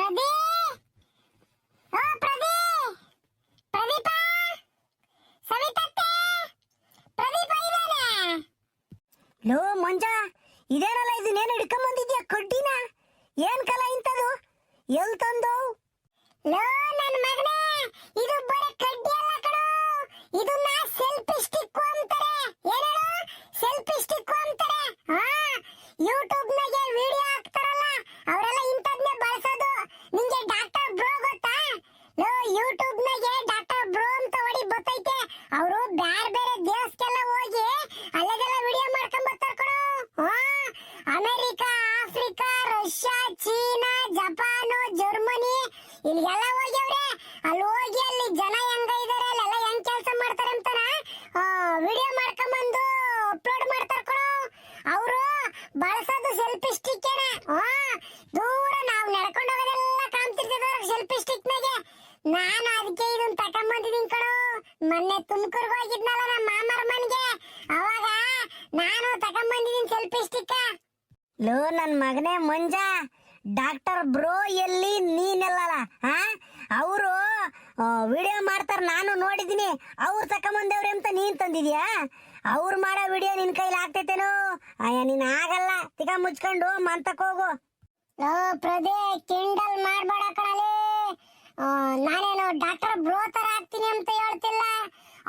ಪ್ರದೀಪ್, ಓ ಪ್ರದೀಪ್, ಪ್ರದೀಪ, ಸವಿತತ್ತೆ, ಪ್ರದೀಪ ಇದಾನೆ. ಲೋ ಮಂಜ, ಇದೇನಲ್ಲ ಇದು, ನೇನು ಹಿಡ್ಕೊಂಡ್ ಬಂದಿದ್ಯಾ ಕಡ್ಡಿನ? ಏನ್ ಕಲ ಇಂತದು? ಎಲ್ ತಂದು? ಲೋ ನನ್ನ ಮಗನೇ, ಇದು ಬರೀ ಕಡ್ಡಿ ಅಲ್ಲ ಕಣೋ, ಇದನ್ನ ಸೆಲ್ಫಿ ಸ್ಟಿಕ್ ಅಂತಾರೆ. ಏನೇಳು ಸೆಲ್ಫಿ ಸ್ಟಿಕ್ ಅಂತಾರೆ. ಯೂಟ್ಯೂಬ್ ನಾಗೆ ವಿಡಿಯೋ ಹಾಕ್ತಾರಲ್ಲ, ಅವರೆಲ್ಲ ಇಂಥದ್ನೇ ಬಳಸೋದು. ನಿಂಗೆ ಡಾಕ್ಟರ್ ಬ್ರೋ ಗೊತ್ತಾ? ಲೋ ಯೂಟ್ಯೂಬ್ ನಾಗೆ ಡಾಕ್ಟರ್ ಬ್ರೋ ಅಂತ ಹೊಡಿ ಬತ್ತೈತೆ. ಅವರು ಬೇರೆ ಬೇರೆ ದೇಶಕ್ಕೆಲ್ಲ ಹೋಗಿ ಅಲ್ಲೆಲ್ಲ ವಿಡಿಯೋ ಮಾಡ್ಕೊಂಡ್ ಬರ್ತಾರೆ ಕಣೋ. America, Africa, Russia, China, Japan, Germany ಇಲ್ಲೆಲ್ಲ ಹೋಗ್ಯವ್ರೆ. ಅಲ್ಲಿ ಹೋಗಿ ಅಲ್ಲಿ ಜನ ಹೆಂಗ ಇದಾರೆ, ಅಲ್ಲೆಲ್ಲ ಹೆಂಗ್ ಕೆಲಸ ಮಾಡ್ತಾರೆ ಅಂತಾನ ವಿಡಿಯೋ ಮಾಡ್ಕೊಂಬಂದು ಅಪ್ಲೋಡ್ ಮಾಡ್ತಾರ ಕಣೋ. ಅವರು ಬಳಸೋದು ಸೆಲ್ಫಿ ಸ್ಟಿಕ್ ಏನ. ದೂರ ನಾವು ನಡ್ಕೊಂಡು ಹೋಗೋದೆಲ್ಲ ಕಾಣ್ತಿರ್ತದ ಸೆಲ್ಫಿ ಸ್ಟಿಕ್ ನಾಗೆ. ನಾನು ಅದಕ್ಕೆ ಇದನ್ನ ತಕೊಂಬಂದಿದ್ದೀನಿ ಕಣೋ. ಮೊನ್ನೆ ತುಮಕೂರ್ಗೆ ಹೋಗಿದ್ನಲ್ಲ ನಮ್ಮ ಮಾಮರ ಮನೆಗೆ, ಅವಾಗ ನಾನು ತಕೊಂಬಂದಿದ್ದೀನಿ ಸೆಲ್ಫಿ ಸ್ಟಿಕ್. ಲೋ ನನ್ನ ಮಗನೇ ಮಂಜ, ಡಾಕ್ಟರ್ ಬ್ರೋ ಎಲ್ಲಿ, ನೀನೆಲ್ಲಲ್ಲ ಅವರು ವಿಡಿಯೋ ಮಾಡ್ತಾರ, ನಾನು ನೋಡಿದೀನಿ. ಅವ್ರು ತಕೊಂಬಂದವ್ರೆ ಅಂತ ನೀನ್ ತಂದಿದ್ಯಾ? ಅವ್ರು ಮಾಡೋ ವಿಡಿಯೋ ನಿನ್ ಕೈಲಿ ಆಗ್ತೈತೇನೋ? ಅಯ್ಯ ನೀನ್ ಆಗಲ್ಲ, ತಿಗ ಮುಚ್ಕೊಂಡು ಮಂತಕ್ ಹೋಗು. ಲೋ ಪ್ರದೇ, ಕಿಂಡಲ್ ಮಾಡ್ಬೇಡ ಕಣಲೆ. ನಾನೇನು ಡಾಕ್ಟರ್ ಬ್ರೋ ತರ ಆಗ್ತೀನಿ ಅಂತ ಹೇಳ್ತಿಲ್ಲ.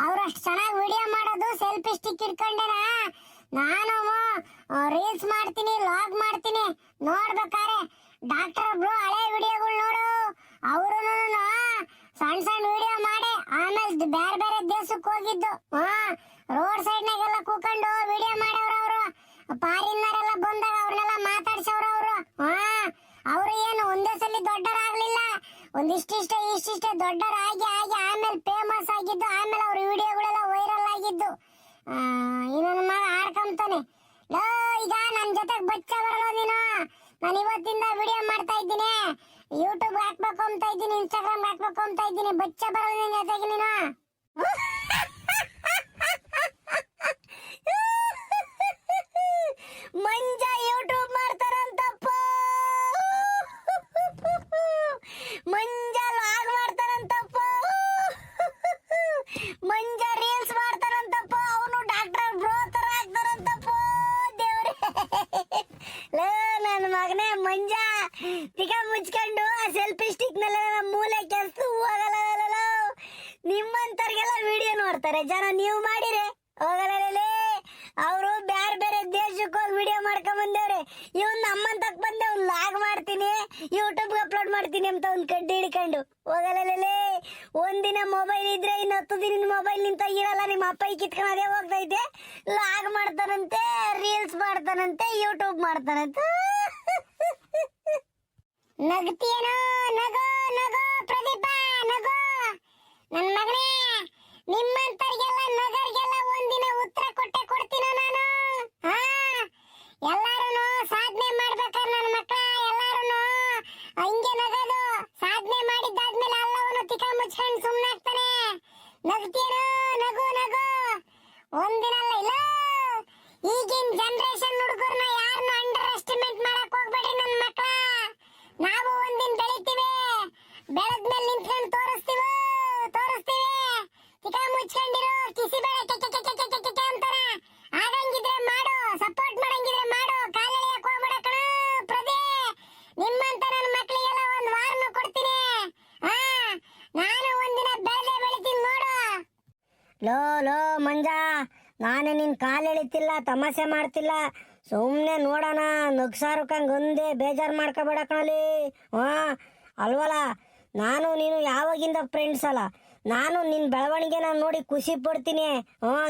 ಅವ್ರಷ್ಟು ಚೆನ್ನಾಗಿ ವಿಡಿಯೋ ಮಾಡೋದು ಸೆಲ್ಫಿ ಸ್ಟಿಕ್ ಇಟ್ಕೊಂಡೇನ. ನಾನು ರೀಲ್ಸ್ ಮಾಡ್ತೀನಿ, ಲಾಗ್ ಮಾಡ್ತೀನಿ. ನೋಡ್ಬೇಕಾರೆ ಡಾಕ್ಟರ್ ಬ್ರೋ ಹಳೆ ವಿಡಿಯೋಗಳು ನೋಡು. ಅವರು ಸಣ್ಣ ಸಣ್ಣ ವಿಡಿಯೋ ಮಾಡಿ ಆಮೇಲೆ ಬೇರೆ ಬೇರೆ ದೇಶಕ್ಕೆ ಹೋಗಿದ್ದು. ರೋಡ್ ಸೈಡ್ ನಾಗೆಲ್ಲ ಕೂಕೊಂಡು ವಿಡಿಯೋ ಮಾಡವ್ರ ಅವರು. ಫಾರಿನ್ನರೆಲ್ಲ ಬಂದಾಗ ಅವ್ರನ್ನೆಲ್ಲ ಮಾತಾಡ್ಸವ್ರ ಅವರು. ಅವರು ಏನು ಒಂದೇ ಸಲ ದೊಡ್ಡರಾಗ್ಲಿಲ್ಲ, ಇಷ್ಟಿಷ್ಟೇ ದೊಡ್ಡರಾಗಿ ಆಮೇಲೆ ಫೇಮಸ್ ಆಗಿದ್ದು. ಆಮೇಲೆ ಅವ್ರ ವಿಡಿಯೋಗಳೆಲ್ಲ ವೈರಲ್ ಆಗಿದ್ದು. ಇನ್ನೊಂದು ಮಗ ಆಡ್ಕೊಂತಾನೆ. ಲೋ ಈಗ ನನ್ನ ಜೊತೆಗೆ ಬಚ್ಚ ಬರಲ್ಲ ನೀನು. ನಾನು ಇವತ್ತಿಂದ ವಿಡಿಯೋ ಮಾಡ್ತಾ ಇದ್ದೀನಿ, ಯೂಟ್ಯೂಬ್ ಹಾಕ್ಬೇಕು ಅಂತ ಇದ್ದೀನಿ, ಇನ್ಸ್ಟಾಗ್ರಾಮ್ ಹಾಕ್ಬೇಕು ಅಂತ ಇದ್ದೀನಿ. ಬಚ್ಚ ಬರಲ್ಲ ನಿನ್ನ ಜೊತೆಗೆ ನೀನು. ಮಂಜ ಯೂಟ್ಯೂಬ್ ಮಾಡ್ತಾರಂತಪ್ಪ, ಮಂಜ ಲಾಗ್ ಮಾಡ್ತಾರಂತಪ್ಪ, ಮಂಜ ರೀಲ್ಸ್ ಮಾಡ್ತಾರಂತಪ್ಪ. ಅವನು ಡಾಕ್ಟರ್ ಬ್ರೋ ತರ ಆಗ್ತಾರಂತಪ್ಪ. ದೇವ್ರೆ, ಲೋ ನನ್ನ ಮಗನೇ ಮಂಜ, ತಿಗ ಮುಚ್ಕೊಂಡು ಆ ಸೆಲ್ಫಿ ಸ್ಟಿಕ್ ಮೇಲೆ ಮೂಲೆ ಕೆಲ್ಸ ಹೋಗಲ್ಲ. ನಿಮ್ಮಂತವ್ರಿಗೆಲ್ಲ ವಿಡಿಯೋ ನೋಡ್ತಾರೆ ಜನ, ನೀವು ಮಾಡಿರೆ ಹೋಗಲ್ಲ. ಅವರು ಬೇರೆ ಬೇರೆ ದೇಶಕ್ಕೆ ಹೋಗಿ ವಿಡಿಯೋ ಮಾಡ್ಕೊಂಡ್ ಬಂದೇವ್ರೆ. ಇವನ್ ನಮ್ಮಂತಕ್ ಬಂದೆ, ಅವ್ನು ಲಾಗ್ ಮಾಡ್ತೀನಿ, ಯೂಟ್ಯೂಬ್ಗೆ ಅಪ್ಲೋಡ್ ಮಾಡ್ತೀನಿ ಅಂತ ಒಂದು ಕಡ್ಡಿ ಹಿಡ್ಕೊಂಡು ಹೋಗಲ್ಲ. ಒಂದಿನ ಮೊಬೈಲ್ ಇದ್ರೆ ಇನ್ನು 10 ದಿನ ಮೊಬೈಲ್ ನಿಂತ ಇರಲ್ಲ. ನಿಮ್ಮ ಅಪ್ಪ ಕಿತ್ಕೊಂಡೇ ಹೋಗ್ತೈತೆ. ಲಾಗ್ ಮಾಡ್ತಾನಂತೆ, ರೀಲ್ಸ್ ಮಾಡ್ತಾನಂತೆ, ಯೂಟ್ಯೂಬ್ ಮಾಡ್ತಾನಂತೆ. ನಗ್ತೀಯೇನೋ? ನಗೋ ನಗೋ ಪ್ರದೀಪ, ನಗೋ ನನ್ನ ಮಗನೇ. ನಿಮ್ಮಂತರಿಗೆಲ್ಲ ನಗರಿಗೆಲ್ಲ ಒಂದಿನ ಉತ್ತರ ಕೊಟ್ಟೆ ಕೊಡ್ತೀನೋ ನಾನು. ಎಲ್ಲಾರು ಸಾಧನೆ ಮಾಡ್ಬೇಕಾದ್ರೆ ನನ್ನ ಮಕ್ಕಳ ಎಲ್ಲಾರು ಹಂಗೆ ನಗದು. ಸಾಧನೆ ಮಾಡಿದ್ದಾದ್ಮೇಲೆ ಎಲ್ಲವನು ತಿಕ್ಕ ಮುಚ್ಕೊಂಡು ಸುಮ್ಮನಾಗ್ತಾನೆ. ನಗ್ತೀಯೇನೋ? ನಗು ನಗು. ಒಂದಿನ ಅಲ್ಲ, ಇಲ್ಲ ಈಗಿನ ಜನರೇಷನ್ ಹುಡುಗರನ್ನ ಯಾರನ್ನು ಅಂಡರ್ ಎಸ್ಟಿಮೇಟ್ ಮಾಡಕ್ ಹೋಗ್ಬೇಡ್ರಿ ನನ್ನ ಮಕ್ಕಳ. ನಾವು ಒಂದಿನ ಬೆಳಿತೀವಿ, ಬೆಳೆದ್ಮೇಲೆ ನಿಂತ್ಕೊಂಡು ತೋರಿಸ್ತೀವಿ. ತಿಕ್ಕ ಮುಚ್ಕೊಂಡಿರೋ, ಕಿಸಿ ಬೇಡ ಅಂತಾರ. ಆಗಂಗಿದ್ರೆ ಮಾಡು, ಸಪೋರ್ಟ್ ಮಾಡಂಗಿದ್ರೆ ಮಾಡು, ಕಾಲೆಳೆಯಕ್ ಹೋಗ್ಬೇಡ ಕಣ ಪ್ರದೇ. ನಿಮ್ಮಂತ ನನ್ನ ಮಕ್ಕಳಿಗೆಲ್ಲ ಒಂದು ವಾರನು ಕೊಡ್ತೀನಿ. ನಾನು ಒಂದಿನ ಬೆಳಿತೀನಿ ನೋಡು. ಲೋ ಮಂಜ, ನಾನು ನಿನ್ ಕಾಲು ಎಳಿತಿಲ್ಲ, ತಮಾಷೆ ಮಾಡ್ತಿಲ್ಲ. ಸುಮ್ಮನೆ ನೋಡೋಣ, ನಗ್ಸಾರಕ್ಕಂಗೆ ಒಂದೇ ಬೇಜಾರು ಮಾಡ್ಕೋಬೇಡ ಕಣಲಿ. ಅಲ್ವಲ್ಲ, ನಾನು ನೀನು ಯಾವಾಗಿಂದ ಫ್ರೆಂಡ್ಸ್ ಅಲ್ಲ. ನಾನು ನಿನ್ನ ಬೆಳವಣಿಗೆನ ನೋಡಿ ಖುಷಿ ಪಡ್ತೀನಿ.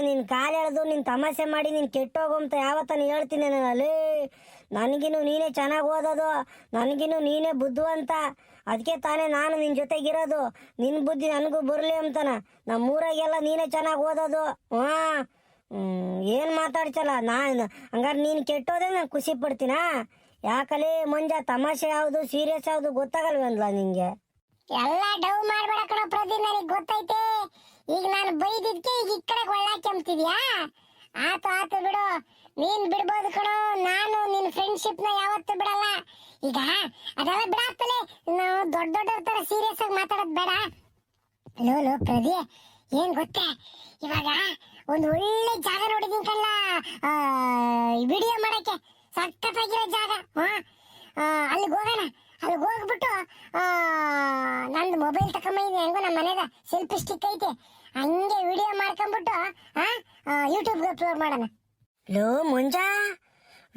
ನಿನ್ನ ಕಾಲು ಎಳೆದು ನಿನ್ನ ತಮಾಷೆ ಮಾಡಿ ನೀನು ಕೆಟ್ಟೋಗಂತ ಯಾವತ್ತಾನು ಹೇಳ್ತೀನಿ ಅಲ್ಲಿ. ನನಗಿನ್ನು ನೀನೇ ಚೆನ್ನಾಗಿ ಓದೋದು, ನನಗಿನ್ನು ನೀನೇ ಬುದ್ಧಿವಂತ. ಅದಕ್ಕೆ ತಾನೇ ನಾನು ನಿನ್ನ ಜೊತೆಗಿರೋದು. ನಿನ್ನ ಬುದ್ಧಿ ನನಗೂ ಬರಲಿ ಅಂತಾನ. ನಮ್ಮೂರಾಗೆಲ್ಲ ನೀನೇ ಚೆನ್ನಾಗಿ ಓದೋದು. ಏನು ಮಾತಾಡ್ಸಲ್ಲ ನಾನು. ಹಂಗಾರೆ ನೀನು ಕೆಟ್ಟೋದ್ರೆ ನಾನು ಖುಷಿ ಪಡ್ತೀನಾ? ಯಾಕಲೇ ಮಂಜ, ತಮಾಷೆ ಯಾವುದು ಸೀರಿಯಸ್ ಯಾವುದು ಗೊತ್ತಾಗಲ್ವಲ್ಲ ನಿಂಗೆ? ಎಲ್ಲ ಡವ್ ಮಾಡ್ಬೇಡ ಕಣ ಪ್ರದೀಪ್, ನನಗೆ ಗೊತ್ತೈತೆ. ಈಗ ನಾನು ಬೈದಿದ್ಕೆ ಈಗ ಈ ಕಡೆ ಒಳ್ಳಾಕೆಂಬ್ತಿದ್ಯಾ? ಆತು ಬಿಡು. ನೀನ್ ಬಿಡ್ಬೋದು ಕಣೋ, ನಾನು ನಿನ್ ಫ್ರೆಂಡ್ಶಿಪ್ ನ ಯಾವತ್ತೂ ಬಿಡಲ್ಲ. ಈಗ ಅದೆಲ್ಲ ಬಿಡಾದ್ಮೇಲೆ ನಾವು ದೊಡ್ಡ ದೊಡ್ಡವ್ರ ತರ ಸೀರಿಯಸ್ ಆಗಿ ಮಾತಾಡೋದ್ ಬೇಡ. ಲೋ ಪ್ರದಿ, ಏನ್ ಗೊತ್ತೇ, ಇವಾಗ ಒಂದು ಒಳ್ಳೆ ಜಾಗ ನೋಡಿದೀನಿ ಕಣ್ಣ, ವಿಡಿಯೋ ಮಾಡಕ್ಕೆ ಸಖತ್ತಾಗಿರೋ ಜಾಗ. ಅಲ್ಲಿಗೆ ಹೋಗೋಣ. ಅಲ್ಲಿಗೆ ಹೋಗ್ಬಿಟ್ಟು ನಂದು ಮೊಬೈಲ್ ತಕೊಂಬಂದಿದ್ದೀನಿ, ಹೆಂಗೋ ನಮ್ಮ ಮನೆಗ ಸೆಲ್ಫಿ ಸ್ಟಿಕ್ ಐತೆ, ಹಂಗೆ ವಿಡಿಯೋ ಮಾಡ್ಕೊಂಡ್ಬಿಟ್ಟು ಯೂಟ್ಯೂಬ್ಗೆ ಅಪ್ಲೋಡ್ ಮಾಡೋಣ. ಲೋ ಮುಂಜಾ,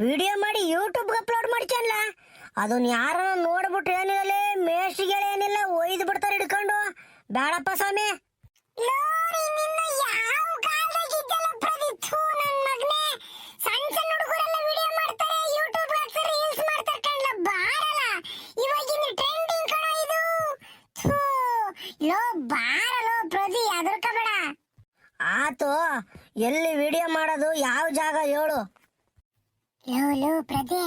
ವಿಡಿಯೋ ಮಾಡಿ ಯೂಟ್ಯೂಬ್ಗೆ ಅಪ್ಲೋಡ್ ಮಾಡ್ತೀಯಲ್ಲ, ಅದನ್ನ ಯಾರ ನೋಡ್ಬಿಟ್ಟು ಏನಿಲ್ಲ ಮೇಷಿಗೆ ಏನಿಲ್ಲ ಒಯ್ದು ಬಿಡ್ತಾರೆ ಹಿಡ್ಕೊಂಡು. ಬೇಡಪ್ಪ ಸ್ವಾಮಿ. ಸಣ್ಣ ಸಣ್ಣ ಹುಡುಗರೆಲ್ಲ ವಿಡಿಯೋ ಮಾಡ್ತಾರೆ, ಯೂಟ್ಯೂಬ್ ಹಾಕ್ತಾರೆ, ರೀಲ್ಸ್ ಮಾಡ್ತಾರೆ ಕಣ್ಣ, ಬಾರಲ್ಲ ಇವಾಗಿನ ಟ್ರೆಂಡಿಂಗ್ ಕಣ ಇದು. ಲೋ ಬಾರಲೋ ಪ್ರದಿ, ಅದರ್ಕಬೇಡ. ಆತು, ಎಲ್ಲಿ ವಿಡಿಯೋ ಮಾಡೋದು, ಯಾವ ಜಾಗ ಹೇಳು. ಲೋ ಪ್ರದಿ,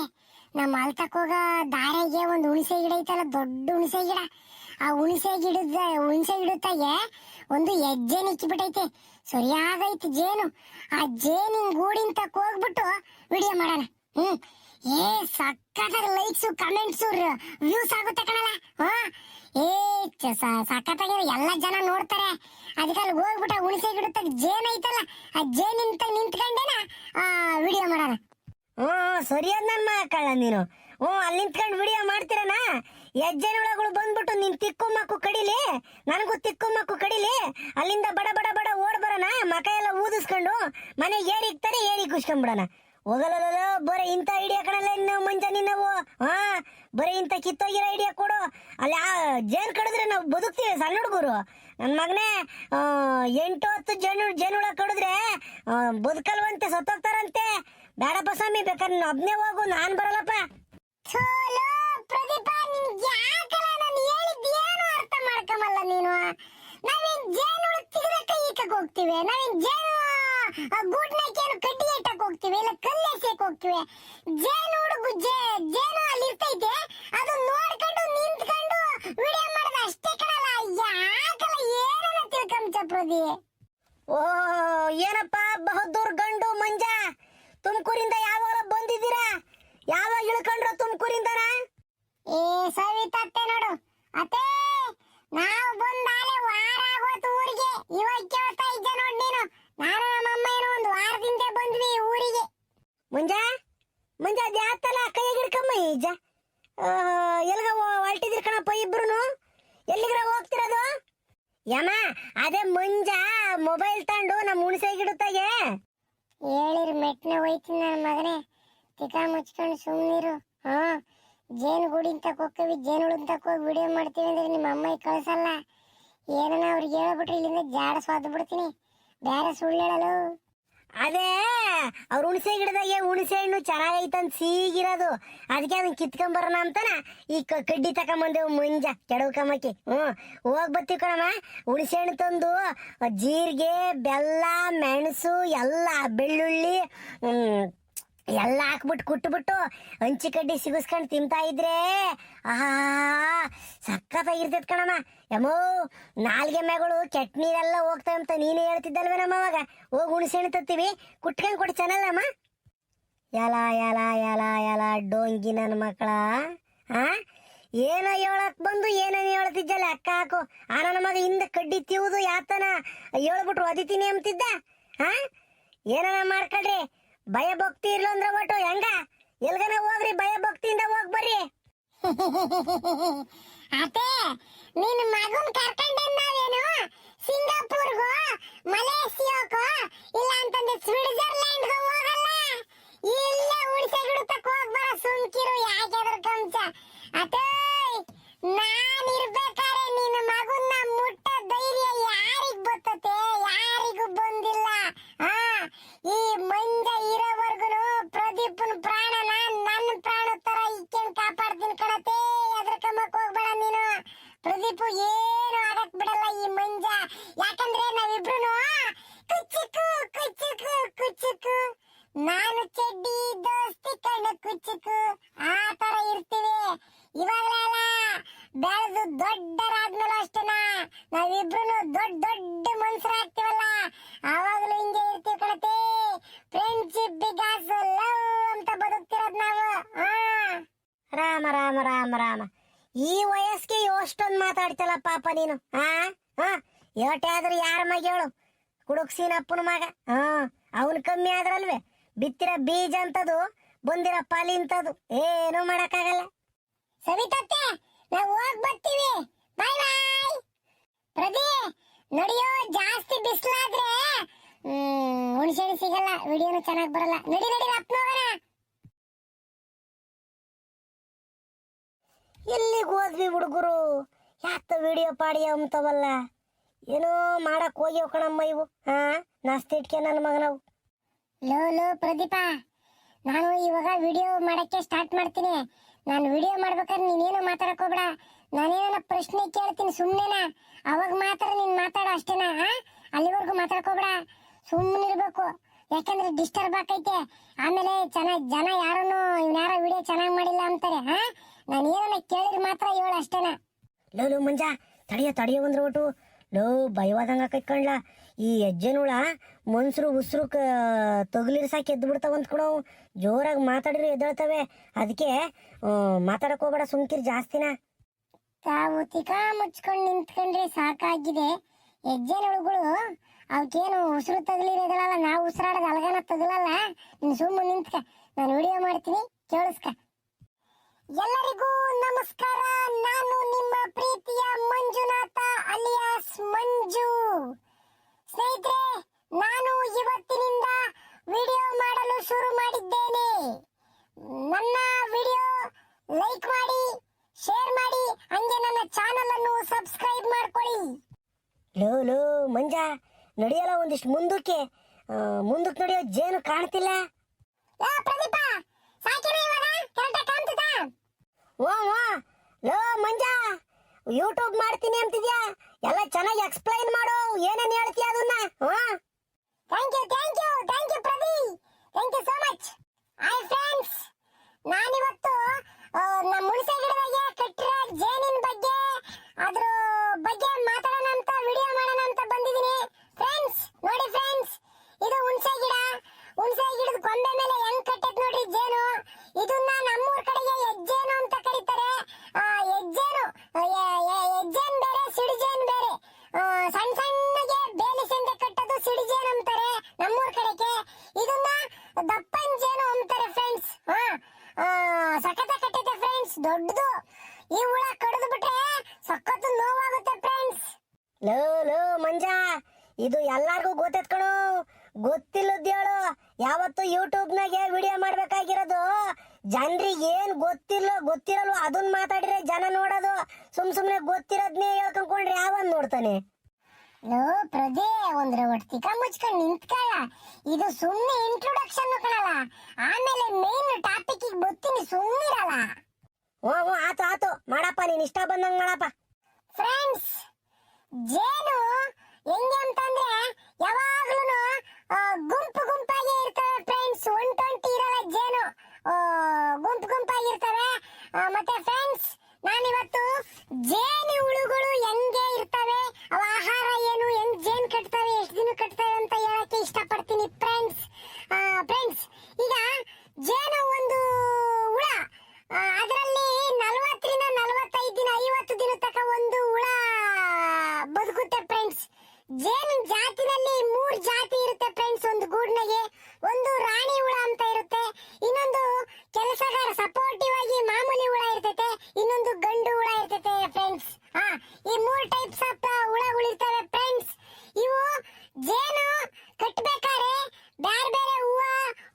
ನಮ್ಮ ಅಲ್ತಕ್ ಹೋಗ ದಾರಿಗೆ ಒಂದು ಹುಣಸೆ ಗಿಡ ಐತಲ್ಲ, ದೊಡ್ಡ ಹುಣಸೆ ಗಿಡ. ಆ ಹುಣಸೆ ಗಿಡದಾಗೆ ಒಂದು ಹೆಜ್ಜೆ ನಿಕ್ಕಿಬಿಟ್ಟೈತೆ, ಸರಿಯಾಗೈತಿ ಜೇನು. ಆ ಜೇನಿನ ಗೂಡಿನ ತಕ್ಕ ಹೋಗ್ಬಿಟ್ಟು ವಿಡಿಯೋ ಮಾಡೋಣ. ಏ ಸಖತ್ತಾಗಿ ಲೈಕ್ಸು ಕಮೆಂಟ್ಸು ವ್ಯೂಸ್ ಆಗುತ್ತೆ ಕಣಲ್ಲ. ಸಖತ್ತಾಗಿ ಎಲ್ಲ ಜನ ನೋಡ್ತಾರೆ. ಅದಕ್ಕೆ ಅಲ್ಲಿ ಹೋಗ್ಬಿಟ್ಟು ಹುಣಸೆ ಗಿಡದಾಗ ಜೇನ್ ಐತಲ್ಲ, ಆ ಜೇನಿಂತ ನಿಂತ್ಕೊಂಡೇನ ವಿಡಿಯೋ ಮಾಡೋಣ. ಸರಿಯಾದ ನನ್ನ ಮಕ್ಕಳ ನೀನು. ಅಲ್ಲಿ ನಿಂತ್ಕೊಂಡು ವಿಡಿಯೋ ಮಾಡ್ತೀರನ, ಹೆಜ್ಜೆನೊಳಗಳು ಬಂದ್ಬಿಟ್ಟು ನಿನ್ ತಿಕ್ಕು ಮಕ್ಕು ಕಡಿಲಿ, ನನಗೂ ತಿಕ್ಕು ಮಕ್ಕು ಕಡಿಲಿ, ಅಲ್ಲಿಂದ ಬಡ ಬಡ ಬಡ ಓಡ್ ಬರೋಣ, ಮಕ ಎಲ್ಲ ಊದಿಸ್ಕೊಂಡು ಮನೆಗೆ ಏರಿಕ್ತಾರೆ, ಏರಿ ಕುಸ್ಕೊಂಡ್ಬಿಡೋಣ. ಹೋಗಲ್ಲ ಬರೀ ಇಂಥ ಐಡಿಯಾ ಕಣಲ್ಲ ಇನ್ನು ಮುಂಜಾನೆ ನಾವು. ಬರೀ ಇಂಥ ಕಿತ್ತೋಗಿರೋ ಐಡಿಯಾ ಕೊಡು. ಅಲ್ಲಿ ಆ ಜೇನ್ ಕಡಿದ್ರೆ ನಾವು ಬದುಕ್ತೀವಿ ಸಣ್ಣ ಹುಡುಗರು. ನನ್ನ ಮಗನೇ 8-10 ಜೇನುಳ ಕಡಿದ್ರೆ ಬದುಕಲ್ವಂತೆ, ಸತ್ತೋಗ್ತಾರಂತೆ. ಬೇಡಪ್ಪ ಸ್ವಾಮಿ, ಬೇಕಾದ್ರೆ ಒಬ್ನೇ ಹೋಗು, ನಾನ್ ಬರಲ್ಲಪ್ಪ. ಪ್ರದೀಪ, ನಿನ್ಗೆ ಯಾಕಲ್ಲ ನಾನು ಹೇಳಿದ್ದೇನು ಅರ್ಥ ಮಾಡ್ಕೊಂಬಲ್ಲ ನೀನು. ನಾವೇನ್ ಜೇನು ತಿಗರಕ್ಕೆ ಈಕಕ್ಕೆ ಹೋಗ್ತೀವಿ, ನಾವೇನ್ ಜೇನು ಗೂಡ್ನಕ್ಕೇನು ಕಡ್ಡಿ ಇಟ್ಟಕ್ಕೆ ಹೋಗ್ತೀವಿ, ಇಲ್ಲ ಕಲ್ಲು ಎಸೆಯಕ್ಕೆ ಹೋಗ್ತೀವಿ. ಜೇನು ಜೇನು ಅಲ್ಲಿ ಇರ್ತೈತೆ, ಅದು ನೋಡ್ಕೊಂಡು ನಿಂತ್ಕೊಂಡು ವಿಡಿಯೋ ಮಾಡೋದು ಅಷ್ಟೇ ಕಣಲ್ಲ. ಯಾಕಲ್ಲ ಏನನ್ನ ತಿಳ್ಕೊಂಬ ಪ್ರದಿ. ಓ ಏನಪ್ಪ ಬಹದ್ದೂರ್ ಗಂಡು ಮಂಜ, ತುಮಕೂರಿಂದ ಯಾವಾಗ ಬಂದಿದ್ದೀರಾ? ಯಾವಾಗ ಇಳ್ಕೊಂಡ್ರು ತುಮಕೂರಿಂದನ? ಏ ಸವಿತತ್ತೆ ನೋಡು ಅತ್ತೆ, ನಾವು ಬಂದಾಲೆ ವಾರ ಆಗೋತು ಊರಿಗೆ. ಇವಾಗ ಕೇಳ್ತಾ ಇದ್ದೆ ನೋಡ್ ನೀನು. ನಾನು ನಮ್ಮಮ್ಮ ಏನೋ ಒಂದು ವಾರದಿಂದ ಬಂದ್ವಿ ಊರಿಗೆ. ಮುಂಜಾ ಅದ್ ಯಾತಲ್ಲ ಕೈಯಾಗ ಹಿಡ್ಕಮ್ಮ ಈಜ. ಎಲ್ಗ ಹೊಲ್ಟಿದ್ರಿ ಕಣಪ್ಪ ಇಬ್ರು? ಎಲ್ಲಿಗ್ರ ಹೋಗ್ತಿರೋದು? ಯಮ್ಮ ಅದೇ ಮುಂಜಾ ಮೊಬೈಲ್ ತಗೊಂಡು ನಮ್ಮ ಹುಣಸೆ ಗಿಡತಾಗೆ ಹೇಳಿರಿ ಮೆಟ್ನ ಹೋಯ್ತೀನಿ ನನ್ನ ಮಗನೇ. ತಿಕ್ಕ ಮುಚ್ಕೊಂಡು ಸುಮ್ಮನಿರು. ಜೇನು ಗೂಡಿನ ತಕ್ಕ ಹೋಗ್ತೀವಿ, ಜೇನುಳಿನ ತಕ್ಕ ಹೋಗಿ ವಿಡಿಯೋ ಮಾಡ್ತೀವಿ ಅಂದ್ರೆ ನಿಮ್ಮ ಅಮ್ಮ ಕಳ್ಸಲ್ಲ. ಏನನ್ನ ಅವ್ರಿಗೆ ಹೇಳ್ಬಿಟ್ರೆ ಇಲ್ಲಿಂದ ಜಾಡ ಸ್ವಾದ್ ಬಿಡ್ತೀನಿ. ಬೇರೆ ಸುಳ್ಳು ಹೇಳಲು. ಅದೇ ಅವ್ರ ಹುಣಸೆ ಗಿಡದಾಗೆ ಹುಣಸೆ ಹಣ್ಣು ಚೆನ್ನಾಗೈತಂತ ಸೀಗಿರೋದು, ಅದಕ್ಕೆ ಅದನ್ನ ಕಿತ್ಕೊಂಬರೋಣ ಅಂತಾನ ಈ ಕಡ್ಡಿ ತಕೊಂಬಂದೇವು ಮುಂಜ ಕೆಡವ್ಕಮ್ಮಕ್ಕಿ. ಹೋಗ್ ಬರ್ತೀವಿ ಕಣಮ್ಮ. ಹುಣಸೆ ಹಣ್ಣು ತಂದು ಜೀರಿಗೆ, ಬೆಲ್ಲ, ಮೆಣಸು ಎಲ್ಲ, ಬೆಳ್ಳುಳ್ಳಿ ಎಲ್ಲ ಹಾಕ್ಬಿಟ್ಟು ಕುಟ್ಬಿಟ್ಟು ಹಂಚಿ ಕಡ್ಡಿ ಸಿಗಿಸ್ಕೊಂಡು ತಿಂತಾ ಇದ್ರೆ ಸಖತ್ತಾಗಿರ್ತೈತ್ ಕಣಮ್ಮ. ಯಮೋ ನಾಲ್ಗೆ ಮೇಗಳು ಕೆಟ್ಟ ನೀರೆಲ್ಲ ಹೋಗ್ತಾವ ಅಂತ ನೀನೇ ಹೇಳ್ತಿದ್ದಲ್ವೇ ನಮ್ಮ ಅವಾಗ. ಹೋಗಿ ಹುಣಸೆ ಹಣ್ಣು ತತ್ತೀವಿ, ಕುಟ್ಕೊಂಡು ಕೊಟ್ಟು ಚೆನ್ನಲ್ಲಮ್ಮ. ಎಲ ಎಲ ಎಲ ಎಲ ಡೋಂಗಿ ನನ್ನ ಮಕ್ಕಳ. ಏನೋ ಹೇಳಕ್ ಬಂದು ಏನೇನು ಹೇಳ್ತಿದ್ದಲ್ಲ ಅಕ್ಕ ಹಾಕು. ನನ್ನ ಮಗ ಹಿಂದೆ ಕಡ್ಡಿ ತಿವುದು ಯಾತನ ಹೇಳ್ಬಿಟ್ರು ಒದಿತೀನಿ ಅಂತಿದ್ದ. ಏನನ ಮಾಡ್ಕೊಳ್ರಿ, ಭಯ ಭಕ್ತಿ ಇರ್ಲ ಅಂದ್ರೆ ಒಟ್ಟು ಹೆಂಗ ಎಲ್ಗನ ಹೋಗ್ರಿ, ಭಯ ಭಕ್ತಿಯಿಂದ ಹೋಗ್ ಬರ್ರಿ. ಅತ್ತೆ ನಿನ್ ಮಗನ್ ಕರ್ಕೊಂಡೆ ನಾವೇನು ಸಿಂಗಾಪುರ್ಗೋ, ಮಲೇಷಿಯಾಕೋ, ಇಲ್ಲ ಅಂತಂದ್ರೆ ಸ್ವಿಟ್ಜರ್ಲ್ಯಾಂಡ್ಗೋ ಹೋಗಲ್ಲ. ಇಲ್ಲೇ ಹುಣಸೆ ಗಿಡತಕ್ಕ ಹೋಗ್ ಬರ, ಸುಮ್ಕಿರು, ಯಾಕೆದ್ರ ಕಂಚ. ಅತ್ತೆ ನಾನ್ ಇರ್ಬೇಕಾರೆ ನಿನ್ನ ಮಗನ್ನ ಮುಟ್ಟ ಧೈರ್ಯ ಯಾರಿಗ್ ಬರ್ತತೆ? ಯಾರಿಗೂ ಬಂದಿಲ್ಲ. ಈ ಮಂಜ ಇರೋವರ್ಗುನು ಪ್ರದೀಪನ್ ಪ್ರಾಣನ ನನ್ನ ಪ್ರಾಣ ತರ ಇಕ್ಕೇನ್ ಕಾಪಾಡ್ತೀನಿ ಕಣತೆ. ಅದ್ರ ಕಮ್ಮಕ್ ಹೋಗ್ಬೇಡ ನೀನು. ಪ್ರದೀಪು ಏನು ಆಗಕ್ ಬಿಡಲ್ಲ ಈ ಮಂಜ. ಯಾಕಂದ್ರೆ ನಾವಿಬ್ರು ಕುಚ್ಚುಕು ಕುಚ್ಚುಕು ಕುಚ್ಚುಕು, ನಾನು ಚೆಡ್ಡಿ ದೋಸ್ತಿ ಕಣ್ಣ ಕುಚ್ಚುಕು, ಆ ತರ ಇರ್ತೀವಿ. ಇವಾಗಲಲ್ಲ ಬೆಳೆದು ದೊಡ್ಡರಾದ್ಮೇಲೆ ಅಷ್ಟೇನಾ ನಾವಿಬ್ರು ದೊಡ್ಡ ದೊಡ್ಡ ಮನ್ಸರಾಗ್ತೀವಲ್ಲ, ಆವಾಗಲೂ ಹಿಂಗೆ ಇರ್ತೀವಿ ಕಣತೆ. ಫ್ರೆಂಡ್ಶಿಪ್ ಬಿಕಾಸ್ ರಾಮ ರಾಮ ರಾಮ ರಾಮ, ಈ ವಯಸ್ಸಿಗೆ ಎಷ್ಟೊಂದು ಮಾತಾಡ್ತಲ್ಲ ಪಾಪ ನೀನು. ಹಾ ಹಾ, ಏಟೆ ಆದ್ರೂ ಯಾರ ಮಗ ಹೇಳು? ಕುಡುಕ್ಸಿನಪ್ಪನ ಮಗ. ಅವನ್ ಕಮ್ಮಿ ಆದ್ರಲ್ವೇ ಬಿತ್ತಿರ ಬೀಜ ಅಂತದು, ಬಂದಿರ ಪಾಲಿ ಅಂತದು, ಏನು ಮಾಡಕ್ಕಾಗಲ್ಲ. ಸವಿತತ್ತೆ, ನಾವು ಹೋಗ್ ಬರ್ತೀವಿ. ಬಾಯ್ ಬಾಯ್. ಪ್ರದಿ ನಡಿಯೋ, ಜಾಸ್ತಿ ಬಿಸಿಲಾದ್ರೆ ಹುಣಸೆಹಣ್ಣು ಸಿಗಲ್ಲ, ವಿಡಿಯೋನು ಚೆನ್ನಾಗಿ ಬರಲ್ಲ. ನಡಿ ನಡಿ ಅಪ್ನೋಗಣ. ಎಲ್ಲಿಗೆ ಹೋದ್ವಿ ಹುಡುಗರು? ಯಾತ ವಿಡಿಯೋ ಪಾಡಿ ಅಂತವಲ್ಲ, ಏನೋ ಮಾಡಕ್ ಹೋಗ್ಯವ ಕಣಮ್ಮ ಇವು. ನಾಸ್ತಿ ಇಟ್ಕೆ ನನ್ನ ಮಗನವು. ಲೋ ಪ್ರದೀಪ, ನಾನು ಇವಾಗ ವಿಡಿಯೋ ಮಾಡಕ್ಕೆ ಸ್ಟಾರ್ಟ್ ಮಾಡ್ತೀನಿ. ನಾನು ವಿಡಿಯೋ ಮಾಡ್ಬೇಕಾದ್ರೆ ನೀನೇನು ಮಾತಾಡಕ್ ಹೋಗ್ಬೇಡ. ನಾನೇನ ಪ್ರಶ್ನೆ ಕೇಳ್ತೀನಿ ಸುಮ್ಮನೆನಾ, ಅವಾಗ ಮಾತ್ರ ನೀನ್ ಮಾತಾಡೋ ಅಷ್ಟೇನಾ. ಅಲ್ಲಿವರೆಗೂ ಮಾತಾಡ್ಕೋಬೇಡ, ಸುಮ್ಮನಿರ್ಬೇಕು. ಯಾಕಂದ್ರೆ ಡಿಸ್ಟರ್ಬ್ ಆಕೈತೆ. ಆಮೇಲೆ ಚೆನ್ನಾಗಿ ಜನ ಯಾರನ್ನು ಇವ್ನ್ಯಾರೋ ವಿಡಿಯೋ ಚೆನ್ನಾಗಿ ಮಾಡಿಲ್ಲ ಅಂತಾರೆ. ನಾನು ಏನನ್ನ ಕೇಳಿದ್ರೆ ಮಾತ್ರ ಹೇಳು ಅಷ್ಟೇನಾ. ಲೋ ಮಂಜ, ತಡಿಯೋ ಒಂದ್ರ ಒಟ್ಟು. ಲೋ ಭಯವಾದಂಗ ಕೈಕೊಂಡ್ಲ. ಈ ಹೆಜ್ಜೆನುಳ ಮನ್ಸರು ಉಸ್ರು ತಗ್ಲಿರ್ಸಾಕ್ ಎದ್ದು ಬಿಡ್ತಾವಂತ ಕೂಡ ಜೋರಾಗಿ ಮಾತಾಡಿದ್ರೆ ಎದ್ದೇಳ್ತವೆ. ಅದಕ್ಕೆ ಮಾತಾಡಕ್ ಹೋಗ್ಬೇಡ, ಸುಮ್ಕಿರ್ ಜಾಸ್ತಿನ. ತಾವು ತಿಕಾ ಮುಚ್ಕೊಂಡು ನಿಂತ್ಕೊಂಡ್ರೆ ಸಾಕಾಗಿದೆ. ಹೆಜ್ಜೆನುಳುಗಳು ಅವಕ್ಕೇನು ಉಸಿರು ತಗಲಿರೋದಲ್ಲ, ನಾವು ಉಸಿರಾಡೋದು ಅಲ್ಗನ ತಗಲಲ್ಲ. ನೀನು ಸುಮ್ಮನೆ ನಿಂತ್ಕ, ನಾನು ವಿಡಿಯೋ ಮಾಡ್ತೀನಿ, ಕೇಳಿಸ್ಕ. ಎಲ್ಲರಿಗೂ ನಮಸ್ಕಾರ. ನಾನು ನಿಮ್ಮ ಪ್ರೀತಿಯ ಮಂಜುನಾಥ ಅಲಿಯಾಸ್ ಮಂಜು. ಸ್ನೇಹಿತರೆ, ನಾನು ಇವತ್ತಿನಿಂದ ವಿಡಿಯೋ ಮಾಡಲು ಶುರು ಮಾಡಿದ್ದೇನೆ. ನನ್ನ ವಿಡಿಯೋ ಲೈಕ್ ಮಾಡಿ, ಶೇರ್ ಮಾಡಿ, ಹಂಗೆ ನನ್ನ ಚಾನಲ್ ಅನ್ನು ಸಬ್ಸ್ಕ್ರೈಬ್ ಮಾಡ್ಕೊಳ್ಳಿ. ಲೋ ಮಂಜ, ನಡೆಯಲ್ಲ ಒಂದಿಷ್ಟು ಮುಂದಕ್ಕೆ ನಡೆಯೋ ಜೇನು ಕಾಣ್ತಿಲ್ಲ. ಪ್ರದೀಪ, ಲೋ ಮಂಜ, ಯೂಟ್ಯೂಬ್ ಮಾಡ್ತೀನಿ ಅಂತಿದ್ಯಾ, ಎಲ್ಲ ಚೆನ್ನಾಗಿ ಎಕ್ಸ್ಪ್ಲೈನ್ ಮಾಡು, ಏನೇನು ಹೇಳ್ತೀಯ ಅದನ್ನ. Thank you Pradi, thank you so much. Hi friends, ನಾನಿವತ್ತು ನಮ್ಮ ಹುಣಸೆ ಗಿಡದಾಗೆ ಕಟ್ಟಿರೋ ಜೇನಿನ ಬಗ್ಗೆ, ಅದ್ರ ಬಗ್ಗೆ ಮಾತಾಡೋಣ ಅಂತ, ವಿಡಿಯೋ ಮಾಡೋಣ ಅಂತ ಬಂದಿದ್ದೀನಿ. ಫ್ರೆಂಡ್ಸ್ ನೋಡಿ ಫ್ರೆಂಡ್ಸ್, ಇದು ಹುಣಸೆ ಗಿಡದ ಕೊಂಬೆ ಮೇಲೆ ಹೆಂಗ್ ಕಟ್ಟೈತ್ ನೋಡ್ರಿ ಜೇನು. ಇದನ್ನ ನಮ್ಮೂರ್ ಕಡೆಗೆ ಹೆಜ್ಜೇನು ಅಂತ ಕರೀತಾರೆ. ಹೆಜ್ಜೇನ್ ಬೇರೆ, ಸಿಡಿಜೇನ್ ಬೇರೆ. ಸಣ್ಣಗೆ ಬೇಲಿಸಿಂದ ಕಟ್ಟೋದು ಸಿಡಿಜೇನು ಅಂತಾರೆ ನಮ್ಮೂರ್ ಕಡೆಗೆ. ಇದನ್ನ ದಪ್ಪನ್ ಜೇನು ಅಂತಾರೆ ಫ್ರೆಂಡ್ಸ್. ಸಖತ್ ಕಟ್ಟೈತೆ ಫ್ರೆಂಡ್ಸ್, ದೊಡ್ಡದು. ಈ ಹುಳ ಕಡಿದು ಬಿಟ್ರೆ ಸಖತ್ ನೋವಾಗುತ್ತೆ ಫ್ರೆಂಡ್ಸ್. ಲೋ ಮಂಜ, ಇದು ಎಲ್ಲಾರ್ಗೂ ಗೊತ್ತೈತ್ ಕಣೋ. ಗೊತ್ತಿಲ್ಲದೇಳು, ಯಾವತ್ತು ಯೂಟ್ಯೂಬ್ನಾಗೆ ವಿಡಿಯೋ ಮಾಡ್ಬೇಕಾಗಿರೋದು ಜನರಿಗೆ ಏನ್ ಗೊತ್ತಿರಲ್ವ ಅದನ್ನ ಮಾತಾಡಿದ್ರೆ ಜನ ನೋಡೋದು. ಸುಮ್ನೆ ಗೊತ್ತಿರೋದ್ನೇ ಹೇಳ್ಕೊಂಡ್ರೆ ಯಾವನ್ ನೋಡ್ತಾನೆ? ಲೋ ಪ್ರದೇ, ಒಂದ್ರ ಒಟ್ಟಿಕ ಮುಚ್ಕೊಂಡು ನಿಂತ್ಕೊಳ್ಳ. ಇದು ಸುಮ್ನೆ ಇಂಟ್ರೊಡಕ್ಷನ್ ಕಣಲ್ಲ, ಆಮೇಲೆ ಮೇನ್ ಟಾಪಿಕ್ ಬರ್ತೀನಿ, ಸುಮ್ಮನಿರಲ್ಲ. ಆತು ಮಾಡಪ್ಪ, ನೀನ್ ಇಷ್ಟ ಬಂದಂಗ್ ಮಾಡಪ್ಪ. ಫ್ರೆಂಡ್ಸ್, ಜೇನು ಹೆಂಗೆ ಅಂತಂದ್ರೆ ಯಾವಾಗ್ಲೂ ಗುಂಪಾಗಿ ಇರ್ತವೆ ಫ್ರೆಂಡ್ಸ್. 120 ಇರಲ್ಲ ಜೇನು, ಗುಂಪಾಗಿರ್ತವೆ. ಮತ್ತೆ ಫ್ರೆಂಡ್ಸ್, ನಾನಿವತ್ತು ಜೇನು ಹುಳುಗಳು ಹೆಂಗೆ ಇರ್ತವೆ, ಅವ ಆಹಾರ ಏನು, ಹೆಂಗ್ ಜೇನು ಕಟ್ತವೆ, ಎಷ್ಟು ದಿನ ಕಟ್ತವೆ ಅಂತ ಹೇಳಕ್ಕೆ ಇಷ್ಟಪಡ್ತೀನಿ ಫ್ರೆಂಡ್ಸ್. ಈಗ ಜೇನು ಒಂದು ಹುಳ, ಅದರಲ್ಲಿ 40ರಿಂದ 45 ದಿನ, 50 ದಿನ ತನಕ ಒಂದು ಹುಳ ಬದುಕುತ್ತೆ ಫ್ರೆಂಡ್ಸ್. ಜೇನು ಜಾತಿನಲ್ಲಿ 3 ಜಾತಿ ಇರುತ್ತೆ ಫ್ರೆಂಡ್ಸ್. ಒಂದು ಗೂಡ್ನಾಗೆ ಒಂದು ರಾಣಿ ಹುಳ ಅಂತ ಇರುತ್ತೆ, ಇನ್ನೊಂದು ಕೆಲಸಗಾರ ಸಪೋರ್ಟಿವ್ ಆಗಿ ಮಾಮೂಲಿ ಹುಳ ಇರ್ತೈತೆ, ಇನ್ನೊಂದು ಗಂಡು ಹುಳ ಇರ್ತೈತೆ ಫ್ರೆಂಡ್ಸ್. ಈ 3 ಟೈಪ್ಸ್ ಆಫ್ ಹುಳಗಳಿರ್ತವೆ ಫ್ರೆಂಡ್ಸ್. ಇವು ಜೇನು ಕಟ್ಟಬೇಕಾದ್ರೆ ಬೇರೆ ಬೇರೆ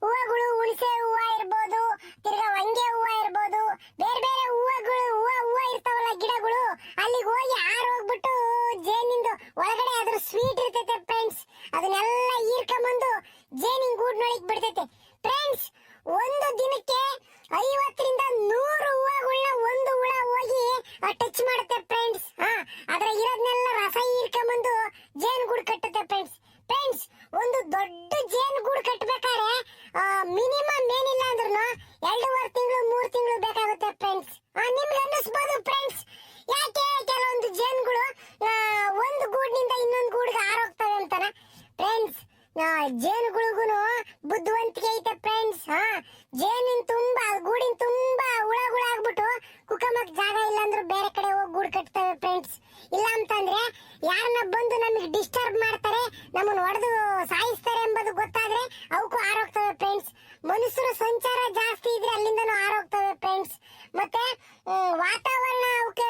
ಹೂವಗಳು, ಹುಣಸೆ ಹೂವ ಇರ್ಬೋದು, ತಿರ್ಗಾ ವಂಗೆ ಹೂವ ಇರ್ಬೋದು, ಬೇರೆ ಬೇರೆ ಹೂವ ಇರ್ತಾವಲ್ಲ ಗಿಡಗಳು, ಅಲ್ಲಿಗೆ ಹೋಗಿ ಹೋಗ್ಬಿಟ್ಟು ಜೇನಿಂದು ಒಳಗಡೆ ಅದ್ರ ಸ್ವೀಟ್ ಇರ್ತೈತೆ ಫ್ರೆಂಡ್ಸ್. ಅದನ್ನೆಲ್ಲ ಹೀರ್ಕೊಂಬಂದು ಜೇನಿನ ಗೂಡ್ನೊಳಗೆ ಬಿಡ್ತೈತೆ ಫ್ರೆಂಡ್ಸ್. ಒಂದು ದಿನಕ್ಕೆ 50ರಿಂದ 100 ಹೂವಗಳನ್ನ ಒಂದು ಹುಳ ಹೋಗಿ ಟಚ್ ಮಾಡುತ್ತೆ ಫ್ರೆಂಡ್ಸ್. ಅದ್ರ ಇರೋದ್ನೆಲ್ಲ ರಸ ಹೀರ್ಕೊಂಬಂದು ಜೇನು ಗೂಡು ಕಟ್ಟುತ್ತೆ ಫ್ರೆಂಡ್ಸ್. ಒಂದು ದೊಡ್ಡ ಜೇನು ಗೂಡು ಕಟ್ಟಬೇಕಾದ್ರೆ ಮಿನಿಮಮ್ ಏನಿಲ್ಲ ಅಂದ್ರೂ 2.5 ತಿಂಗಳು 3 ತಿಂಗಳು ಬೇಕಾಗುತ್ತೆ ಫ್ರೆಂಡ್ಸ್. ನಿಮ್ಗೆ ಅನ್ನಿಸ್ಬೋದು ಫ್ರೆಂಡ್ಸ್, ಯಾಕೆ ಕೆಲವೊಂದು ಜೇನುಗಳು ಒಂದು ಗೂಡಿನಿಂದ ಇನ್ನೊಂದು ಗೂಡಿಗೆ ಹಾರೋಗ್ತವೆ ಅಂತಾನ. ಫ್ರೆಂಡ್ಸ್, ಜೇನುಗಳಿಗೂ ಬುದ್ಧಿವಂತಿಕೆ ಐತೆ ಫ್ರೆಂಡ್ಸ್. ಜೇನಿನ ತುಂಬಾ, ಗೂಡಿನ ತುಂಬಾ ಹುಳಗಳಾಗ್ಬಿಟ್ಟು ಗೂಡು ಕಟ್ತವೆ ಫ್ರೆಂಡ್ಸ್. ಇಲ್ಲ ಅಂತಂದ್ರೆ ಯಾರನ್ನ ಬಂದು ನಮಗೆ ಡಿಸ್ಟರ್ಬ್ ಮಾಡ್ತಾರೆ, ನಮ್ಮನ್ನು ಹೊಡೆದು ಸಾಯಿಸ್ತಾರೆ ಎಂಬುದು ಗೊತ್ತಾದ್ರೆ ಅವಕ್ಕೂ ಆರೋಗ್ತವೆ ಫ್ರೆಂಡ್ಸ್. ಮನುಷ್ಯರು ಸಂಚಾರ ಜಾಸ್ತಿ ಇದ್ರೆ ಅಲ್ಲಿಂದನೂ ಆರೋಗ್ತವೆ ಫ್ರೆಂಡ್ಸ್. ಮತ್ತೆ ವಾತಾವರಣ ಅವಕ್ಕೆ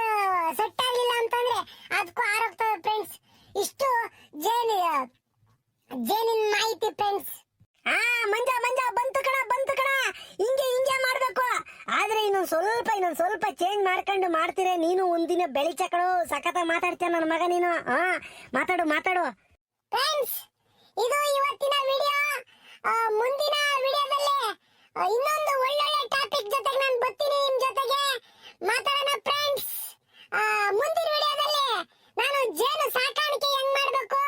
ಸೆಟ್ ಆಗಲಿಲ್ಲ ಅಂತಂದ್ರೆ ಅದಕ್ಕೂ ಆರೋಗ್ತವೆ ಫ್ರೆಂಡ್ಸ್. ಇಷ್ಟು ಜೇನಿನ ಮಾಹಿತಿ ಫ್ರೆಂಡ್ಸ್. ಮಂಜ ಬಂತು ಕಣ, ಹಿಂಗೆ ಮಾಡ್ಬೇಕು. ಆದ್ರೆ ಇನ್ನೊಂದ್ ಸ್ವಲ್ಪ ಚೇಂಜ್ ಮಾಡ್ಕೊಂಡು ಮಾಡ್ತೀರ. ನೀನು ಒಂದಿನ ಬೆಳಿಚಕಳು ಸಖತ ಮಾತಾಡ್ತೀಯ ನನ್ನ ಮಗ ನೀನು. ಮಾತಾಡು ಫ್ರೆಂಡ್ಸ್. ಇದು ಇವತ್ತಿನ ವಿಡಿಯೋ. ಮುಂದಿನ ವಿಡಿಯೋದಲ್ಲಿ ಇನ್ನೊಂದು ಒಳ್ಳೊಳ್ಳೆ ಟಾಪಿಕ್ ಜೊತೆಗೆ ನಾನು ಬರ್ತೀನಿ, ನಿಮ್ ಜೊತೆಗೆ ಮಾತಾಡೋಣ ಫ್ರೆಂಡ್ಸ್. ಮುಂದಿನ ವಿಡಿಯೋದಲ್ಲಿ ನಾನು ಜೇನು ಸಾಕಾಣಿಕೆ ಹೆಂಗ್ ಮಾಡ್ಬೇಕು,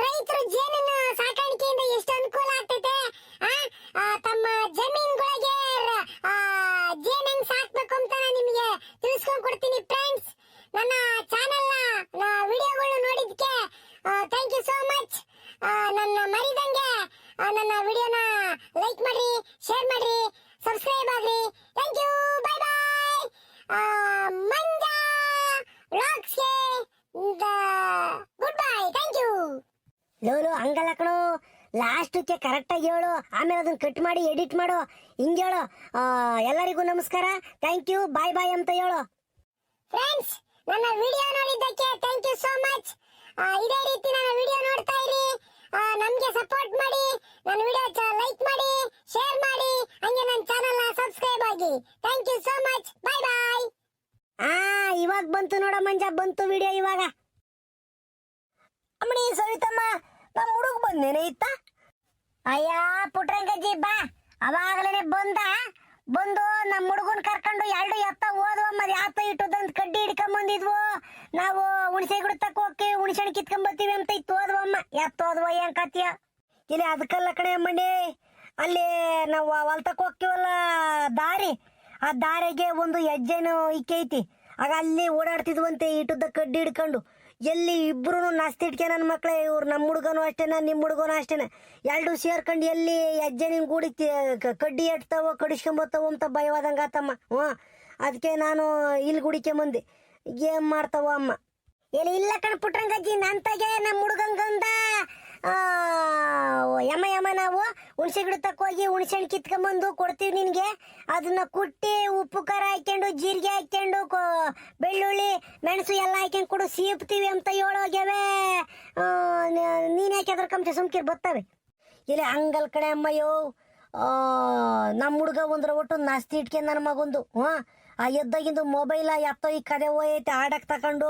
ರೈತರು ಜೇನಿನ ಸಾಕಾಣಿಕೆಯಿಂದ ಎಷ್ಟು ಅನುಕೂಲ ಆಗ್ತೈತೆ, ತಮ್ಮ ಜಮೀನುಗಳಿಗೆ ಜೇನು ಹೆಂಗ್ ಸಾಕ್ಬೇಕು ಅಂತ ನಾನು ನಿಮಗೆ ತಿಳಿಸ್ಕೊಂಡ್ ಕೊಡ್ತೀನಿ ಫ್ರೆಂಡ್ಸ್. ನನ್ನ ಚಾನೆಲ್ ವಿಡಿಯೋಗಳು ನೋಡಿದ್ಕೆ ಥ್ಯಾಂಕ್ ಯು ಸೋ ಮಚ್. ನನ್ನ ಮರಿದಂಗೆ ನನ್ನ ವಿಡಿಯೋನ ಲೈಕ್ ಮಾಡ್ರಿ, ಶೇರ್ ಮಾಡ್ರಿ, ಸಬ್ಸ್ಕ್ರೈಬ್ ಆಗ್ರಿ. Thank you, bye bye. Manja ವ್ಲಾಗ್ಸ್ಗೆ ಗುಡ್ ಬೈ, ಥ್ಯಾಂಕ್ ಯು. ಲೋಲು ಹಂಗಲ್ಲ ಕಣೋ, ಲಾಸ್ಟಕ್ಕೆ ಕರೆಕ್ಟಾಗಿ ಹೇಳು, ಆಮೇಲೆ ಅದನ್ನ ಕಟ್ ಮಾಡಿ ಎಡಿಟ್ ಮಾಡು. ಹಿಂಗೆ ಹೇಳು, ಎಲ್ಲರಿಗೂ ನಮಸ್ಕಾರ, ಥ್ಯಾಂಕ್ ಯು, ಬಾಯ್ ಬಾಯ್ ಅಂತ ಹೇಳು. ಫ್ರೆಂಡ್ಸ್, ನನ್ನ ವಿಡಿಯೋ ನೋಡಿದ್ದಕ್ಕೆ ಥ್ಯಾಂಕ್ ಯು ಸೋ ಮಚ್. ಇದೇ ರೀತಿ ನನ್ನ ವಿಡಿಯೋ ನೋಡ್ತಾ ಇರಿ, ನಮಗೆ ಸಪೋರ್ಟ್ ಮಾಡಿ, ನನ್ನ ವಿಡಿಯೋ ಲೈಕ್ ಮಾಡಿ, ಶೇರ್ ಮಾಡಿ, ಹಂಗೆ ನನ್ನ ಚಾನೆಲ್ ಸಬ್ಸ್ಕ್ರೈಬ್ ಆಗಿ. ಥ್ಯಾಂಕ್ ಯು ಸೋ ಮಚ್, ಬಾಯ್ ಬಾಯ್. ಇವಾಗ ಬಂತು ನೋಡ ಮಂಜ, ಬಂತು ವಿಡಿಯೋ ಇವಾಗ. ಅಮ್ಮಣಿ ಸವಿತಮ್ಮ, ನಮ್ಮ ಹುಡುಗ ಬಂದೇನೆ ಇತ್ತ. ಅಯ್ಯ ಪುಟ್ರಂಗಜ್ಜಿ ಬಾ, ಅವಾಗಲೇ ಬಂದು ನಮ್ಮ ಹುಡುಗನ್ ಕರ್ಕೊಂಡು ಎರಡು ಎತ್ತ ಹೋದ್ವ. ಮತ್ತೆ ಯಾತ ಇಟ್ಟದಂತ ಕಡ್ಡಿ ಹಿಡ್ಕೊಂಡ್ ಬಂದಿದ್ವು. ನಾವು ಹುಣಸೆ ಗಿಡ ತಕ್ಕ ಹೋಗಿ ಹುಣಸೆಹಣ್ಣು ಕಿತ್ಕೊಂಡ್ ಬರ್ತೀವಿ ಅಂತ ಇತ್ತು ಹೋದ್ವಮ್ಮ. ಎತ್ತ ಹೋದ್ವ ಏನ್ ಕತ್ಯ ಇಲ್ಲಿ ಅದಕ್ಕಲ್ಲ ಕಣೆ ಅಮ್ಮಣ್ಣಿ, ಅಲ್ಲಿ ನಾವು ಹೊಲ್ತಕ್ಕೆ ಹೋಗ್ತೀವಲ್ಲ ದಾರಿ, ಆ ದಾರಿಗೆ ಒಂದು ಹೆಜ್ಜೆನು ಇಕ್ಕೆ ಐತಿ. ಆಗ ಅಲ್ಲಿ ಓಡಾಡ್ತಿದ್ವಂತೆ ಇಟ್ಟದ ಕಡ್ಡಿ ಹಿಡ್ಕೊಂಡು. ಎಲ್ಲಿ ಇಬ್ರು ನಾಸ್ತಿ ಇಟ್ಕೆ ನನ್ನ ಮಕ್ಳೆ, ಇವ್ರು ನಮ್ಮ ಹುಡುಗನೂ ಅಷ್ಟೇನ ನಿಮ್ಮ ಹುಡುಗನೂ ಅಷ್ಟೇನ, ಎರಡು ಸೇರ್ಕೊಂಡು ಎಲ್ಲಿ ಹೆಜ್ಜೆ ನಿನ್ ಗೂಡಿ ಕಡ್ಡಿ ಎಟ್ತಾವೋ ಕಡಿಸ್ಕೊಂಬತ್ತಾವೋ ಅಂತ ಭಯವಾದಂಗೆ ಆತಮ್ಮ. ಅದಕ್ಕೆ ನಾನು ಇಲ್ಲಿ ಗುಡಿಕೆ ಬಂದೆ. ಏನ್ ಮಾಡ್ತಾವ ಅಮ್ಮ. ಇಲ್ಲ ಕಣ್ ಪುಟ್ರಂಗಜ್ಜಿ, ನಂತಾಗೆ ನಮ್ಮ ಹುಡುಗಂಗಂದ ಯಮ ನಾವು ಹುಣಸೆ ಗಿಡ ತಕ್ಕ ಹೋಗಿ ಹುಣಸೆ ಹಣ್ಣು ಕಿತ್ಕೊಂಬಂದು ಕೊಡ್ತೀವಿ ನಿನಗೆ. ಅದನ್ನ ಕುಟ್ಟಿ ಉಪ್ಪು ಖಾರ ಹಾಕ್ಕೊಂಡು ಜೀರಿಗೆ ಹಾಕ್ಕೊಂಡು ಬೆಳ್ಳುಳ್ಳಿ ಮೆಣಸು ಎಲ್ಲ ಹಾಕ್ಕೊಂಡು ಕೊಡು, ಸೀಪ್ತೀವಿ ಅಂತ ಹೇಳೋಗ್ಯಾವೆ. ನೀನು ಯಾಕೆ ಅದ್ರ ಕಂಸ ಸುಮ್ಕಿರ್ ಬರ್ತವೆ. ಇಲ್ಲಿ ಹಂಗಲ್ ಕಡೆ ಅಮ್ಮಯ್ಯೋ, ನಮ್ಮ ಹುಡುಗ ಒಂದ್ರ ಒಟ್ಟು ನಾಸ್ತಿ ಇಟ್ಕೆ ನನ್ನ ಮಗೊಂದು. ಆ ಎದ್ದಾಗಿಂದು ಮೊಬೈಲ ಎತ್ತೋ ಈ ಕದೆ ಹೋಯ್ತೆ ಆಡಕ್ ತಕೊಂಡು,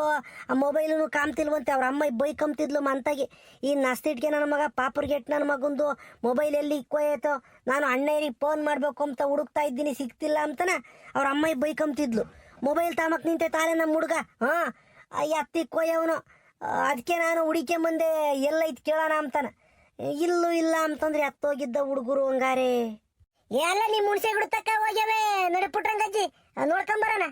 ಆ ಮೊಬೈಲೂ ಕಾಮ್ತಿಲ್ವಂತೆ. ಅವ್ರ ಅಮ್ಮ ಬೈಕಂತಿದ್ಲು ಮಂತಾಗಿ. ಈ ನಸ್ತಿಟ್ಗೆ ನನ್ನ ಮಗ ಪಾಪುರ್ಗೆಟ್ ನನ್ನ ಮಗಂದು ಮೊಬೈಲ್ ಎಲ್ಲಿ ಇಕ್ಕೋಯ್ತೋ. ನಾನು ಅಣ್ಣಯ್ಯರಿಗೆ ಫೋನ್ ಮಾಡ್ಬೇಕು ಅಂತ ಹುಡುಕ್ತಾ ಇದ್ದೀನಿ, ಸಿಗ್ತಿಲ್ಲ ಅಂತನ ಅವ್ರ ಅಮ್ಮ ಬೈಕಂತಿದ್ಲು. ಮೊಬೈಲ್ ತಾಮಕ್ ನಿಂತೆ ತಾಳೆ ನಮ್ಮ ಹುಡುಗ. ಎತ್ತಿಕ್ಕೋಯವನು. ಅದಕ್ಕೆ ನಾನು ಹುಡಿಕೆ ಮುಂದೆ ಎಲ್ಲ ಇದ್ ಕೇಳೋಣ ಅಂತಾನ. ಇಲ್ಲೂ ಇಲ್ಲ ಅಂತಂದ್ರೆ ಎತ್ತೋಗಿದ್ದ ಹುಡುಗರು ಹಂಗಾರೆ. ಎಲ್ಲ ನಿಮ್ ಹುಣಸೆ ಗಿಡ ತಕ್ಕ ಹೋಗ್ಯಾವೆ. ನಡಿ ಪುಟ್ರಂಗಜ್ಜಿ ನೋಡ್ಕೊಂಬರೋಣ.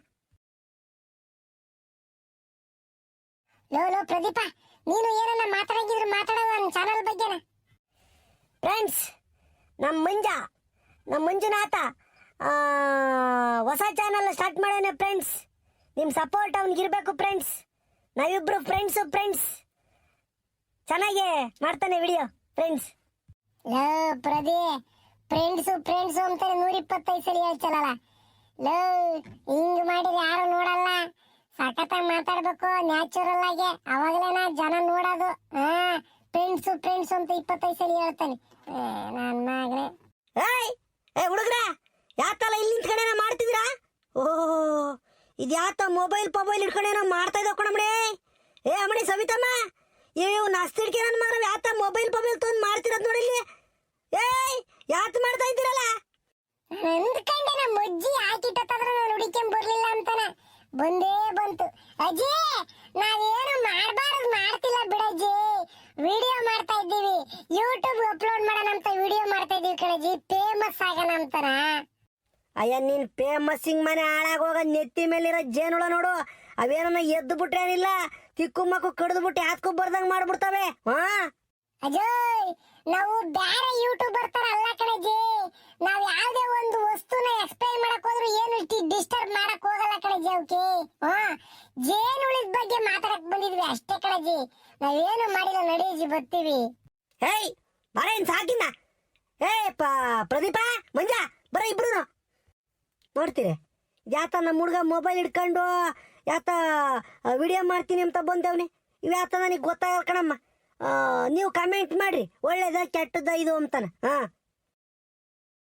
ಲೋ ಪ್ರದೀಪ, ನೀನು ಏನನ್ನ ಮಾತಾಡಂಗಿದ್ರು ಮಾತಾಡೋದು ನನ್ನ ಚಾನಲ್ ಬಗ್ಗೆನ. ಫ್ರೆಂಡ್ಸ್, ನಮ್ಮ ಮಂಜುನಾಥ ಹೊಸ ಚಾನಲ್ ಸ್ಟಾರ್ಟ್ ಮಾಡೋಣ ಫ್ರೆಂಡ್ಸ್. ನಿಮ್ಮ ಸಪೋರ್ಟ್ ಅವ್ನಿಗಿರ್ಬೇಕು ಫ್ರೆಂಡ್ಸ್. ನಾವಿಬ್ರು ಫ್ರೆಂಡ್ಸ್ ಚೆನ್ನಾಗಿ ಮಾಡ್ತಾನೆ ವಿಡಿಯೋ ಫ್ರೆಂಡ್ಸ್. ಪ್ರದಿ ಫ್ರೆಂಡ್ಸು ಅಂತಾರೆ 125 ಸಲ ಹೇಳ್ತಲ್ಲ. ಹಿಂಗ್ ಮಾಡಿದ್ರೆ ಯಾರು ನೋಡಲ್ಲ, ಸಖತ್ತಾಗಿ ಮಾತಾಡ್ಬೇಕು ನ್ಯಾಚುರಲ್ ಆಗಿ, ಅವಾಗಲೇನ ಜನ ನೋಡೋದು. ಫ್ರೆಂಡ್ಸು ಅಂತ 25 ಸಲ ಹೇಳ್ತಾನೆ ನನ್ನ ಮಗನೇ. ಹುಡುಗ್ರ ಯಾತಲ್ಲ ಇಲ್ಲಿ ನಿಂತ್ಕೊಂಡೇನ ಮಾಡ್ತಿದ್ದೀರಾ? ಓಹ್, ಇದು ಯಾತ ಮೊಬೈಲ್ ಇಟ್ಕೊಂಡೇನೋ ಮಾಡ್ತಾ ಇದ್ದಾವ ಕಣಮ್ಮಣಿ. ಅಮ್ಮಣಿ ಸವಿತಮ್ಮ, ಇವು ನಾಸ್ತಿಡ್ಕೆ ನನ್ನ ಮಗ ಯಾತ ಮೊಬೈಲ್ ತೊಂದು ಮಾಡ್ತಿರೋದು ನೋಡಿ. ಯಾತ್ ಮಾಡ್ತಾ ಇದ್ದೀರಲ್ಲ? ಅಂದ್ಕೊಂಡೆ ನಮ್ಮ ಅಜ್ಜಿ ಹಾಕಿಟ್ಟದ್ರ ನಾನು ಹುಡಿಕೊಂಡ್ ಬರ್ಲಿಲ್ಲ ಅಂತಾನ ಬಂತು. ಅಜ್ಜಿ, ನಾವೇನು ಮಾಡಬಾರದು ಮಾಡ್ತಿಲ್ಲ ಬಿಡಜ್ಜಿ, ವಿಡಿಯೋ ಮಾಡ್ತಾ ಇದ್ದೀವಿ, ಯೂಟ್ಯೂಬ್ ಅಪ್ಲೋಡ್ ಮಾಡೋಣ ಅಂತ ವಿಡಿಯೋ ಮಾಡ್ತಾ ಇದೀವಿ ಕಣಜ್ಜಿ, ಫೇಮಸ್ ಆಗೋಣ ಅಂತಾನ. ಅಯ್ಯ, ನೀನ್ ಫೇಮಸ್ ಮನೆ ಹಾಳಾಗೋಗ ನೆತ್ತಿ ಮೇಲಿರೋ ಜೇನುಳ ನೋಡು, ಅವೇನ ಎದ್ದು ಬಿಟ್ರೆ ಏನಿಲ್ಲ, ತಿಕ್ಕು ಮಕ್ಕು ಕಡ್ದು ಬಿಟ್ಟು ಯಾತ್ಕೊ ಬರ್ದಂಗ್ ಮಾಡ್ಬಿಡ್ತವೆ. ಅಜಯ್, ನಾವು ಬೇರೆ ಯೂಟ್ಯೂಬರ್ ತರ ಅಲ್ಲ ಕಣಜಿ. ನಾವ್ ಯಾವ್ದೇ ಒಂದು ವಸ್ತುನ ಎಕ್ಸ್ಪ್ಲೈನ್ ಮಾಡಕ್ ಹೋದ್ರು ಏನು ಡಿಸ್ಟರ್ಬ್ ಮಾಡಕ್ ಹೋಗಲ್ಲ ಕಣಜಿ. ಅವಕ್ಕೆ ಜೇನುಳಿದ ಬಗ್ಗೆ ಮಾತಾಡಕ್ ಬಂದಿದ್ವಿ ಅಷ್ಟೇ ಕಣಜಿ. ನಾವೇನು ಮಾಡಿಲ್ಲ, ನಡೀಜಿ ಬರ್ತೀವಿ. ಏಯ್ ಬರೇನ್ ಸಾಕಿನ. ಏ ಪ್ರದೀಪ ಮಂಜ ಬರ ಇಬ್ರು ನೋಡ್ತೀರಿ ಯಾತ ನಮ್ಮ ಹುಡ್ಗ ಮೊಬೈಲ್ ಹಿಡ್ಕೊಂಡು ಯಾತ ವಿಡಿಯೋ ಮಾಡ್ತೀನಿ ಅಂತ ಬಂದೇವ್ನಿ. ಇವ್ಯಾತ ನನಗೆ ಗೊತ್ತಾಗಲ್ಲ ಕಣಮ್ಮ. ನೀವು ಕಮೆಂಟ್ ಮಾಡ್ರಿ ಒಳ್ಳೇದ ಕೆಟ್ಟದ ಇದು ಅಂತಾನೆ.